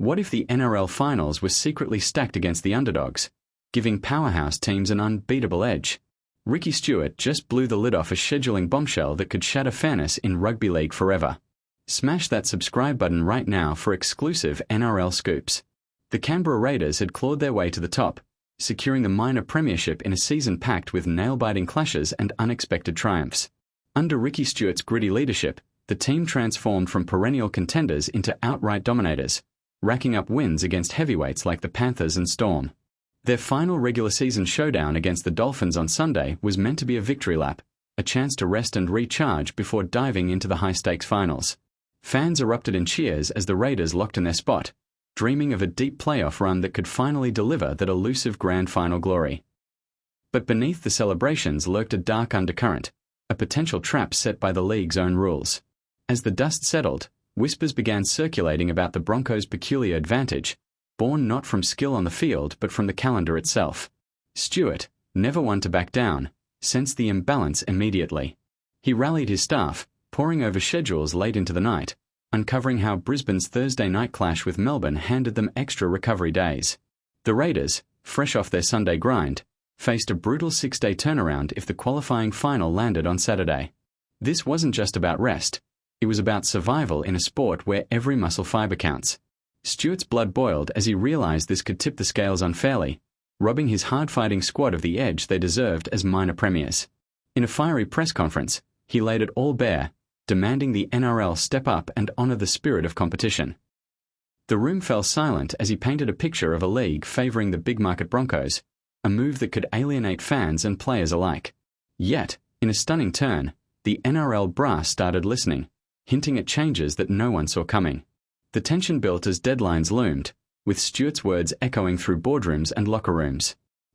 What if the NRL finals were secretly stacked against the underdogs, giving powerhouse teams an unbeatable edge? Ricky Stewart just blew the lid off a scheduling bombshell that could shatter fairness in rugby league forever. Smash that subscribe button right now for exclusive NRL scoops. The Canberra Raiders had clawed their way to the top, securing the minor premiership in a season packed with nail-biting clashes and unexpected triumphs. Under Ricky Stewart's gritty leadership, the team transformed from perennial contenders into outright dominators, racking up wins against heavyweights like the Panthers and Storm. Their final regular season showdown against the Dolphins on Sunday was meant to be a victory lap, a chance to rest and recharge before diving into the high-stakes finals. Fans erupted in cheers as the Raiders locked in their spot, dreaming of a deep playoff run that could finally deliver that elusive grand final glory. But beneath the celebrations lurked a dark undercurrent, a potential trap set by the league's own rules. As the dust settled, whispers began circulating about the Broncos' peculiar advantage, born not from skill on the field but from the calendar itself. Stewart, never one to back down, sensed the imbalance immediately. He rallied his staff, poring over schedules late into the night, uncovering how Brisbane's Thursday night clash with Melbourne handed them extra recovery days. The Raiders, fresh off their Sunday grind, faced a brutal 6-day turnaround if the qualifying final landed on Saturday. This wasn't just about rest, it was about survival in a sport where every muscle fibre counts. Stewart's blood boiled as he realised this could tip the scales unfairly, robbing his hard-fighting squad of the edge they deserved as minor premiers. In a fiery press conference, he laid it all bare, demanding the NRL step up and honour the spirit of competition. The room fell silent as he painted a picture of a league favouring the big-market Broncos, a move that could alienate fans and players alike. Yet, in a stunning turn, the NRL brass started listening, hinting at changes that no one saw coming. The tension built as deadlines loomed, with Stewart's words echoing through boardrooms and locker rooms.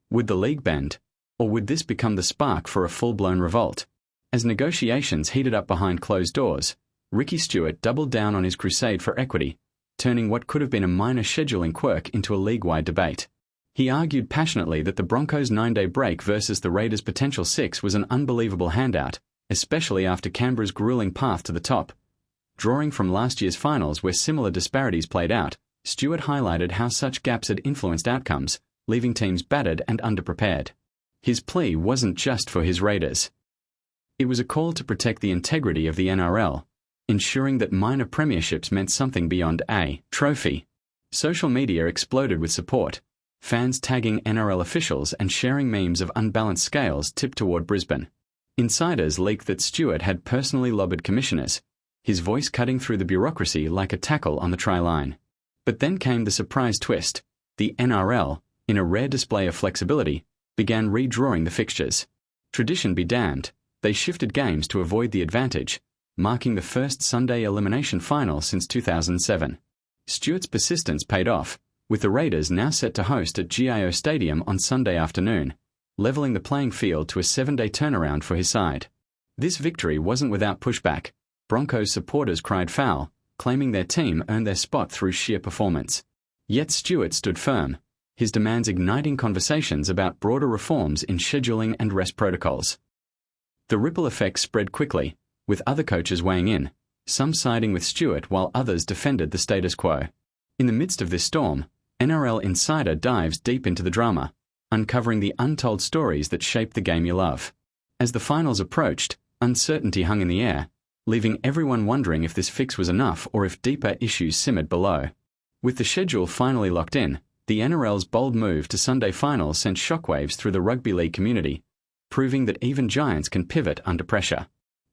Would the league bend, or would this become the spark for a full-blown revolt? As negotiations heated up behind closed doors, Ricky Stewart doubled down on his crusade for equity, turning what could have been a minor scheduling quirk into a league-wide debate. He argued passionately that the Broncos' 9-day break versus the Raiders' potential 6 was an unbelievable handout, especially after Canberra's grueling path to the top. Drawing from last year's finals where similar disparities played out, Stewart highlighted how such gaps had influenced outcomes, leaving teams battered and underprepared. His plea wasn't just for his Raiders. It was a call to protect the integrity of the NRL, ensuring that minor premierships meant something beyond a trophy. Social media exploded with support, fans tagging NRL officials and sharing memes of unbalanced scales tipped toward Brisbane. Insiders leaked that Stewart had personally lobbied commissioners, his voice cutting through the bureaucracy like a tackle on the try line. But then came the surprise twist. The NRL, in a rare display of flexibility, began redrawing the fixtures. Tradition be damned, they shifted games to avoid the advantage, marking the first Sunday elimination final since 2007. Stewart's persistence paid off, with the Raiders now set to host at GIO Stadium on Sunday afternoon, levelling the playing field to a 7-day turnaround for his side. This victory wasn't without pushback. Broncos supporters cried foul, claiming their team earned their spot through sheer performance. Yet Stewart stood firm, his demands igniting conversations about broader reforms in scheduling and rest protocols. The ripple effect spread quickly, with other coaches weighing in, some siding with Stewart while others defended the status quo. In the midst of this storm, NRL Insider dives deep into the drama, uncovering the untold stories that shape the game you love. As the finals approached, uncertainty hung in the air, leaving everyone wondering if this fix was enough or if deeper issues simmered below. With the schedule finally locked in, the NRL's bold move to Sunday finals sent shockwaves through the rugby league community, proving that even giants can pivot under pressure.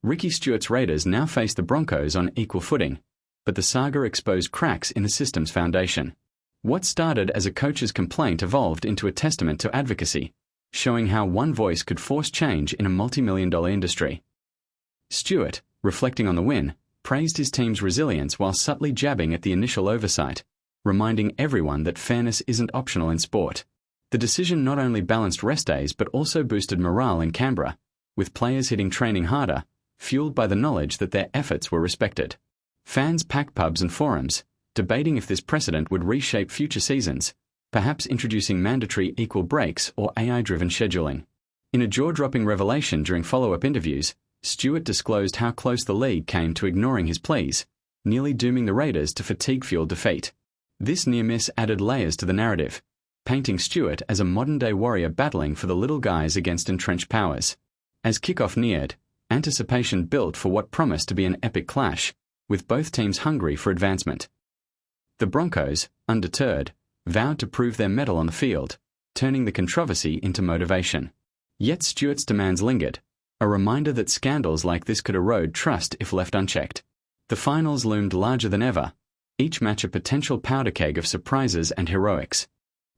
Ricky Stewart's Raiders now face the Broncos on equal footing, but the saga exposed cracks in the system's foundation. What started as a coach's complaint evolved into a testament to advocacy, showing how one voice could force change in a multi-million-dollar industry. Stewart, reflecting on the win, praised his team's resilience while subtly jabbing at the initial oversight, reminding everyone that fairness isn't optional in sport. The decision not only balanced rest days but also boosted morale in Canberra, with players hitting training harder, fueled by the knowledge that their efforts were respected. Fans packed pubs and forums, debating if this precedent would reshape future seasons, perhaps introducing mandatory equal breaks or AI-driven scheduling. In a jaw-dropping revelation during follow-up interviews, Stewart disclosed how close the league came to ignoring his pleas, nearly dooming the Raiders to fatigue-fueled defeat. This near-miss added layers to the narrative, painting Stewart as a modern-day warrior battling for the little guys against entrenched powers. As kickoff neared, anticipation built for what promised to be an epic clash, with both teams hungry for advancement. The Broncos, undeterred, vowed to prove their mettle on the field, turning the controversy into motivation. Yet Stewart's demands lingered, a reminder that scandals like this could erode trust if left unchecked. The finals loomed larger than ever, each match a potential powder keg of surprises and heroics.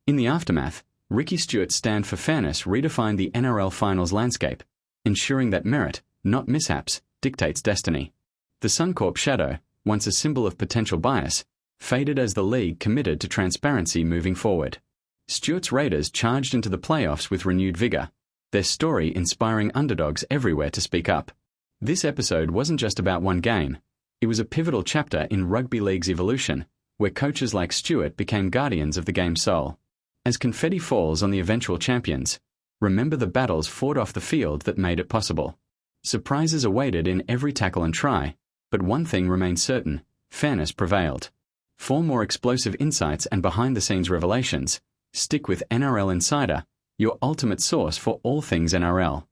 In the aftermath, Ricky Stewart's stand for fairness redefined the NRL finals landscape, ensuring that merit, not mishaps, dictates destiny. The Suncorp shadow, once a symbol of potential bias, faded as the league committed to transparency moving forward. Stewart's Raiders charged into the playoffs with renewed vigour, their story inspiring underdogs everywhere to speak up. This episode wasn't just about one game, it was a pivotal chapter in rugby league's evolution, where coaches like Stewart became guardians of the game's soul. As confetti falls on the eventual champions, remember the battles fought off the field that made it possible. Surprises awaited in every tackle and try, but one thing remained certain: fairness prevailed. For more explosive insights and behind-the-scenes revelations, stick with NRL Insider, your ultimate source for all things NRL.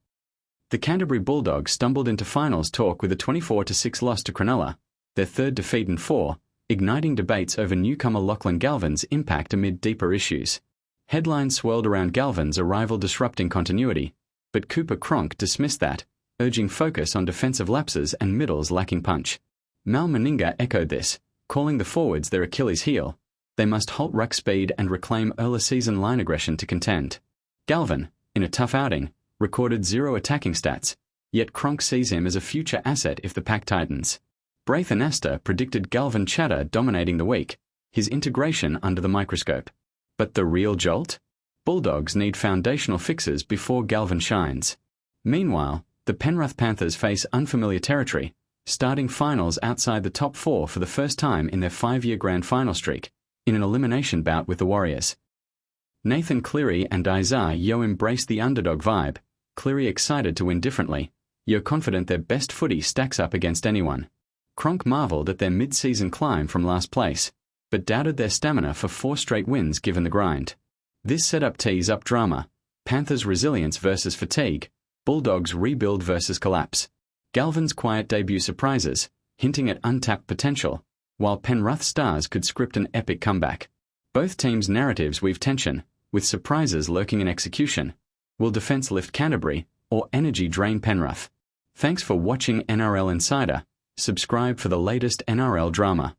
The Canterbury Bulldogs stumbled into finals talk with a 24-6 loss to Cronulla, their third defeat in 4, igniting debates over newcomer Lachlan Galvin's impact amid deeper issues. Headlines swirled around Galvin's arrival disrupting continuity, but Cooper Cronk dismissed that, urging focus on defensive lapses and middles lacking punch. Mal Meninga echoed this, calling the forwards their Achilles heel. They must halt ruck speed and reclaim early season line aggression to contend. Galvin, in a tough outing, recorded 0 attacking stats, yet Cronk sees him as a future asset if the pack tightens. Braith and Astor predicted Galvin chatter dominating the week, his integration under the microscope. But the real jolt? Bulldogs need foundational fixes before Galvin shines. Meanwhile, the Penrith Panthers face unfamiliar territory, starting finals outside the top 4 for the first time in their 5-year grand final streak, in an elimination bout with the Warriors. Nathan Cleary and Isaiah Yeo embraced the underdog vibe, Cleary excited to win differently, Yeo confident their best footy stacks up against anyone. Cronk marvelled at their mid-season climb from last place, but doubted their stamina for 4 straight wins given the grind. This setup tees up drama: Panthers' resilience versus fatigue, Bulldogs' rebuild versus collapse. Galvin's quiet debut surprises, hinting at untapped potential, while Penrith stars could script an epic comeback. Both teams' narratives weave tension, with surprises lurking in execution. Will defence lift Canterbury, or energy drain Penrith? Thanks for watching NRL Insider. Subscribe for the latest NRL drama.